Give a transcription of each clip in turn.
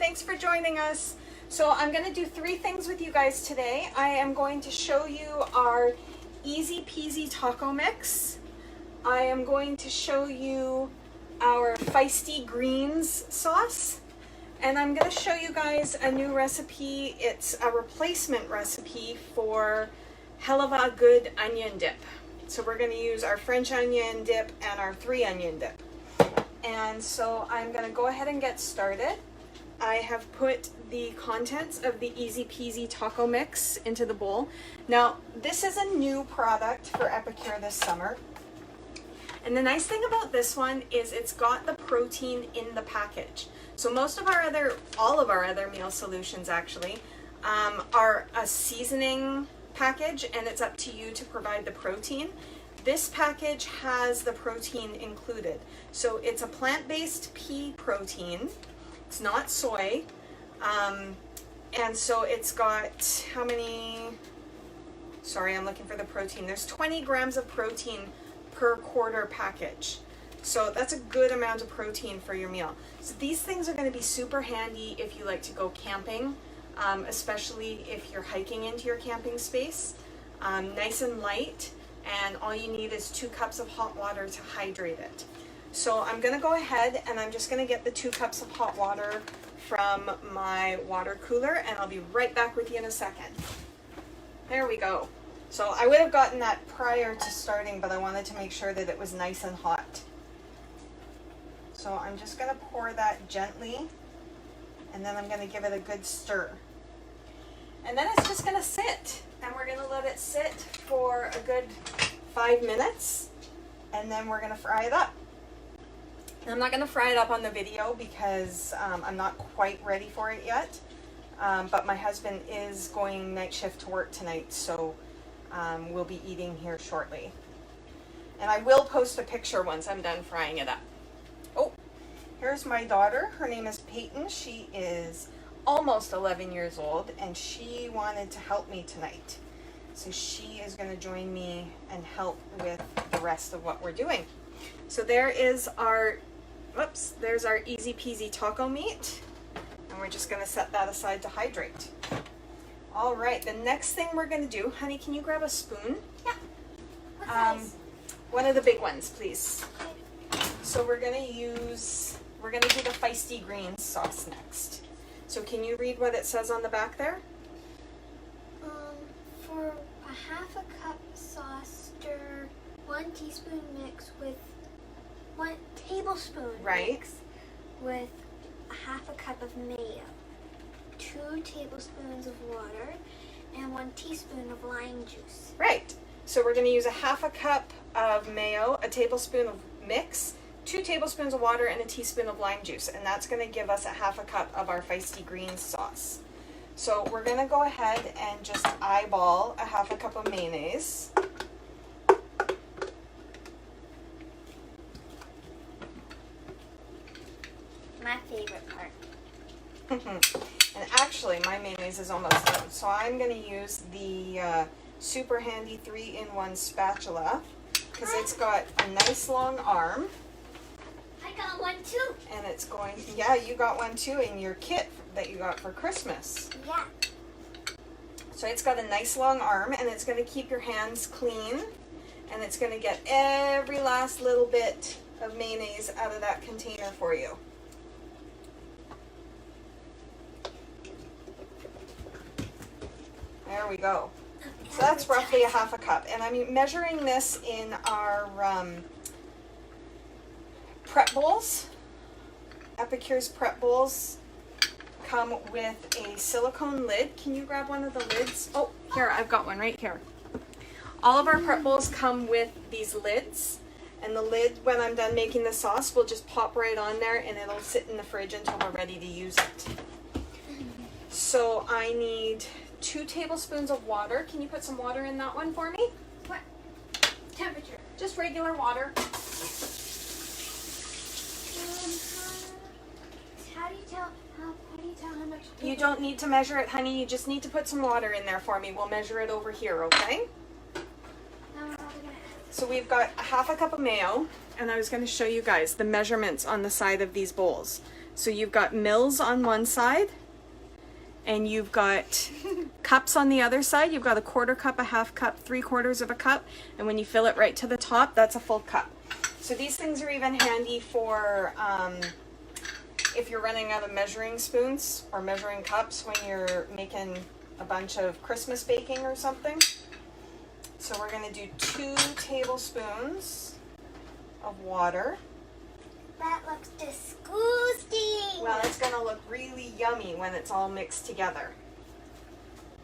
thanks for joining us. So I'm going to do 3 things with you guys today. I am going to show you our Easy Peasy taco mix. I am going to show you our Feisty greens sauce. And I'm going to show you guys a new recipe. It's a replacement recipe for hell of a good onion dip. So we're going to use our French onion dip and our 3 onion dip. And so I'm going to go ahead and get started. I have put the contents of the Easy Peasy taco mix into the bowl. Now, this is a new product for Epicure this summer. And the nice thing about this one is it's got the protein in the package. So all of our other meal solutions actually are a seasoning package, and it's up to you to provide the protein. This package has the protein included. So it's a plant-based pea protein. It's not soy. And so it's got how many? Sorry, I'm looking for the protein. There's 20 grams of protein per quarter package. So that's a good amount of protein for your meal. So these things are going to be super handy if you like to go camping, especially if you're hiking into your camping space. Nice and light, and all you need is 2 cups of hot water to hydrate it. So I'm going to go ahead and I'm just going to get the 2 cups of hot water from my water cooler, and I'll be right back with you in a second. There we go. So I would have gotten that prior to starting, but I wanted to make sure that it was nice and hot. So I'm just going to pour that gently, and then I'm going to give it a good stir. And then it's just going to sit, and we're going to let it sit for a good 5 minutes, and then we're going to fry it up. And I'm not going to fry it up on the video because I'm not quite ready for it yet, but my husband is going night shift to work tonight, so we'll be eating here shortly. And I will post a picture once I'm done frying it up. Oh, here's my daughter. Her name is Peyton. She is almost 11 years old, and she wanted to help me tonight. So she is going to join me and help with the rest of what we're doing. So there is there's our Easy Peasy taco meat, and we're just going to set that aside to hydrate. All right, the next thing we're going to do, honey, can you grab a spoon? Yeah. What size? One of the big ones, please. So we're going to do the Feisty greens sauce next. So can you read what it says on the back there? For a half a cup sauce, stir 1 teaspoon mix with 1 tablespoon mix with a half a cup of mayo, 2 tablespoons of water, and 1 teaspoon of lime juice. Right. So we're going to use a half a cup of mayo, a tablespoon of mix, 2 tablespoons of water, and a teaspoon of lime juice. And that's going to give us a half a cup of our Feisty greens sauce. So we're going to go ahead and just eyeball a half a cup of mayonnaise. My favorite part. And actually, my mayonnaise is almost done. So I'm going to use the super handy 3-in-1 spatula because it's got a nice long arm. I got one too. And it's going to, yeah, you got one too in your kit that you got for Christmas. Yeah. So it's got a nice long arm, and it's going to keep your hands clean, and it's going to get every last little bit of mayonnaise out of that container for you. There we go. So that's roughly a half a cup. And I'm measuring this in our prep bowls. Epicure's prep bowls come with a silicone lid. Can you grab one of the lids? Oh, here, I've got one right here. All of our prep bowls come with these lids. And the lid, when I'm done making the sauce, will just pop right on there, and it'll sit in the fridge until we're ready to use it. So I need 2 tablespoons of water. Can you put some water in that one for me? What temperature? Just regular water. How do you tell how much? You don't need to measure it, honey. You just need to put some water in there for me. We'll measure it over here, okay? So we've got a half a cup of mayo, and I was going to show you guys the measurements on the side of these bowls. So you've got mils on one side, and you've got cups on the other side. You've got a quarter cup, a half cup, 3/4 of a cup, and when you fill it right to the top, that's a full cup. So these things are even handy for if you're running out of measuring spoons or measuring cups when you're making a bunch of Christmas baking or something. So we're going to do 2 tablespoons of water. That looks disgusting. Well, it's going to look really yummy when it's all mixed together.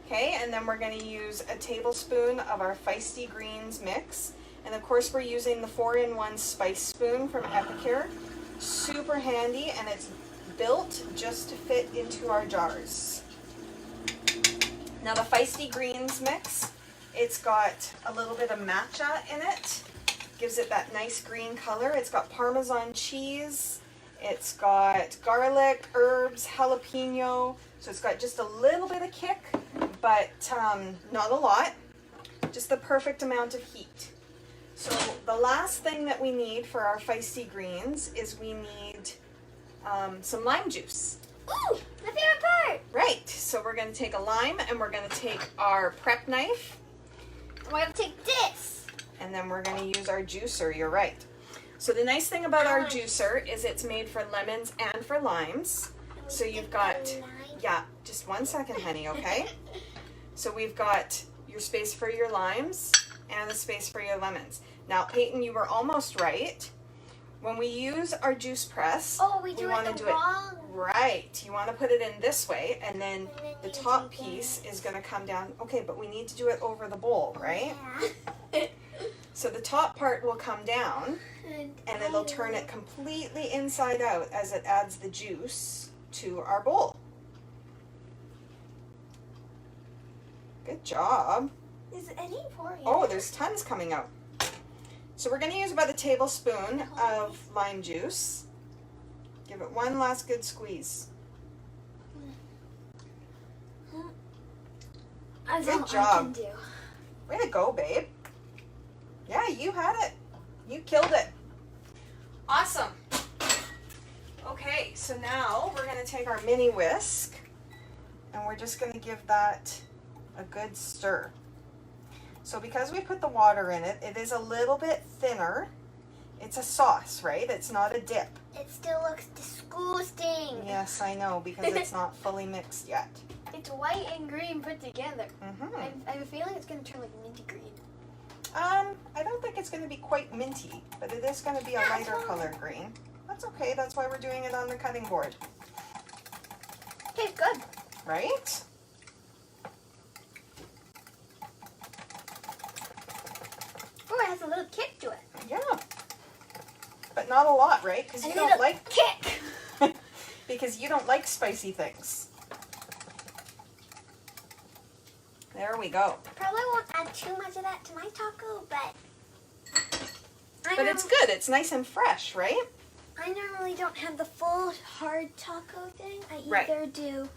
Okay, and then we're going to use a tablespoon of our Feisty Greens mix. And of course we're using the 4-in-1 spice spoon from Epicure. Super handy, and it's built just to fit into our jars. Now the Feisty Greens mix, it's got a little bit of matcha in it. Gives it that nice green color. It's got Parmesan cheese. It's got garlic, herbs, jalapeno. So it's got just a little bit of kick, but not a lot. Just the perfect amount of heat. So the last thing that we need for our Feisty Greens is we need some lime juice. Ooh, my favorite part. Right, so we're going to take a lime and we're going to take our prep knife. And we're going to take this. And then we're going to use our juicer, you're right. So the nice thing about our juicer is it's made for lemons and for limes. So you've got, yeah, just 1 second, honey, okay? So we've got your space for your limes and the space for your lemons. Now, Peyton, you were almost right. When we use our juice press, we want to do it wrong. right. You want to put it in this way, and then the top piece is going to come down. Okay, but we need to do it over the bowl, right? Yeah. So the top part will come down, and it'll turn it completely inside out as it adds the juice to our bowl. Good job. Is any pouring? Oh, there's tons coming out. So we're going to use about a tablespoon of lime juice. Give it one last good squeeze. That's Good all job. I can do. Way to go, babe. Yeah, you had it. You killed it. Awesome. Okay, so now we're going to take our mini whisk and we're just going to give that a good stir. So because we put the water in it, it is a little bit thinner. It's a sauce, right? It's not a dip. It still looks disgusting. Yes, I know, because it's not fully mixed yet. It's white and green put together. Mm-hmm. I have a feeling it's going to turn like minty green. I don't think it's going to be quite minty, but it is going to be a lighter color green. That's okay. That's why we're doing it on the cutting board. Tastes good. Right? Oh, it has a little kick to it. Yeah. But not a lot, right? Because you don't like kick. because you don't like spicy things. There we go. Probably won't add too much of that to my taco, but But it's good. It's nice and fresh, right? I normally don't have the full hard taco thing. I Right. either do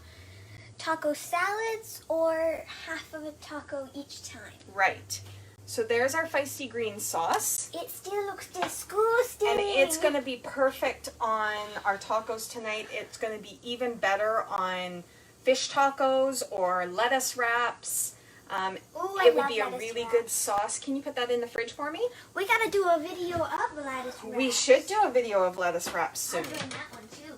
taco salads or half of a taco each time. Right. So there's our Feisty Green sauce. It still looks disgusting. And it's going to be perfect on our tacos tonight. It's going to be even better on fish tacos or lettuce wraps. Ooh, It would be a really good sauce. Can you put that in the fridge for me? We gotta do a video of lettuce wraps. We should do a video of lettuce wraps soon. I'm doing that one too.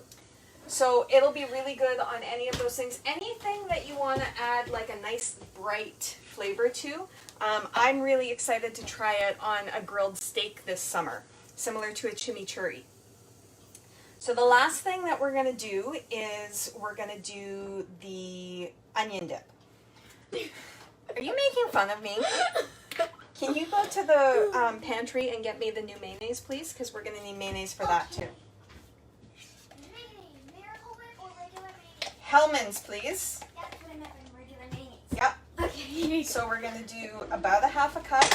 So it'll be really good on any of those things. Anything that you want to add like a nice bright flavor to. I'm really excited to try it on a grilled steak this summer, similar to a chimichurri. So the last thing that we're going to do is we're going to do the onion dip. Are you making fun of me? Can you go to the pantry and get me the new mayonnaise, please? Because we're going to need mayonnaise for that too. Mayonnaise, Miracle Whip or regular mayonnaise? Hellman's, please. That's what I meant with regular mayonnaise. Yep. Okay. So we're going to do about a half a cup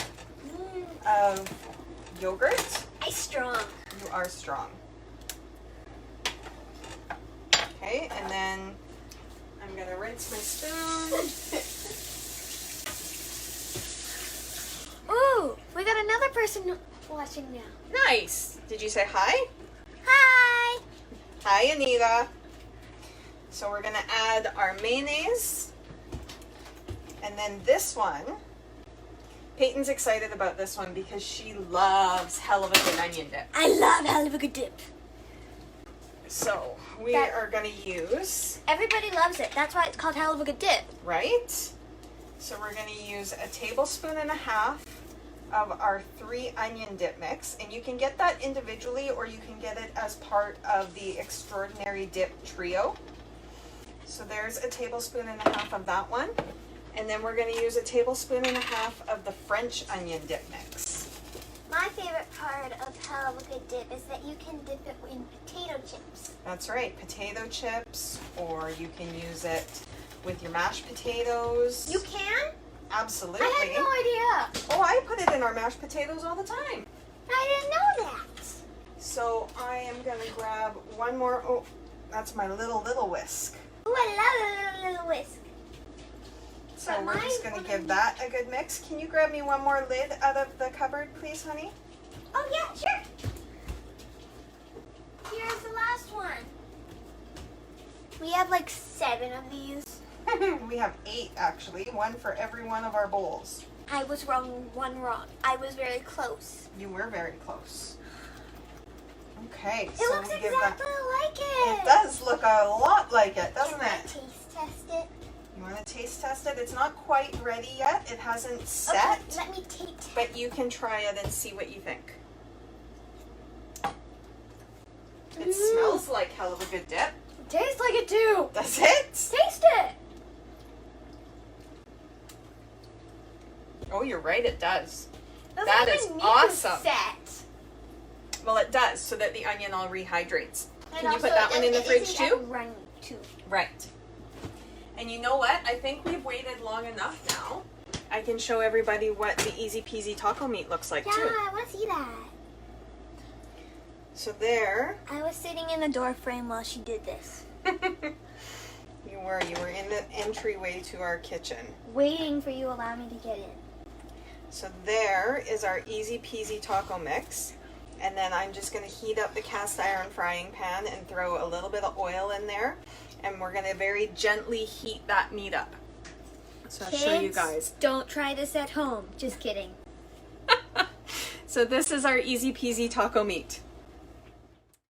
of yogurt. I'm strong. You are strong. Okay, and then I'm going to rinse my spoon. Ooh, we got another person watching now. Nice. Did you say hi? Hi. Hi, Anita. So we're gonna add our mayonnaise. And then this one, Peyton's excited about this one because she loves hell of a good onion dip. I love hell of a good dip. So we are gonna use... Everybody loves it. That's why it's called hell of a good dip. Right? So we're gonna use a tablespoon and a half of our 3 onion dip mix. And you can get that individually or you can get it as part of the extraordinary dip trio. So there's a tablespoon and a half of that one. And then we're gonna use a tablespoon and a half of the French onion dip mix. My favorite part of hell of a good dip is that you can dip it in potato chips. That's right, potato chips, or you can use it with your mashed potatoes. You can? Absolutely. I had no idea. Oh, I put it in our mashed potatoes all the time. I didn't know that. So I am gonna grab one more, oh, that's my little whisk. Oh, I love a little whisk. So But we're just mine gonna give that a good mix. Can you grab me one more lid out of the cupboard, please, honey? Oh, yeah, sure. Here's the last one. We have like 7 of these. We have 8 actually, one for every one of our bowls. I was wrong, one wrong. I was very close. You were very close. Okay, It so looks we exactly give that. like it. It does look a lot like it, doesn't Can I it? taste test it? You want to taste test it? It's not quite ready yet. It hasn't set. Okay, let me taste. But you can try it and see what you think. It smells like hell of a good dip. Tastes like it too. Does it? Taste it. Oh, you're right, it does. Doesn't That even is need to awesome. Set. Well, it does, so that the onion all rehydrates. And Can you also put that it one in the isn't fridge as too? runny too. Right. And you know what? I think we've waited long enough now. I can show everybody what the easy peasy taco meat looks like Yeah, too. I want to see that. So there. I was sitting in the door frame while she did this. You were in the entryway to our kitchen. Waiting for you to allow me to get in. So there is our easy peasy taco mix. And then I'm just going to heat up the cast iron frying pan and throw a little bit of oil in there. And we're going to very gently heat that meat up. So I'll show you guys. Don't try this at home. Just kidding. So this is our easy peasy taco meat.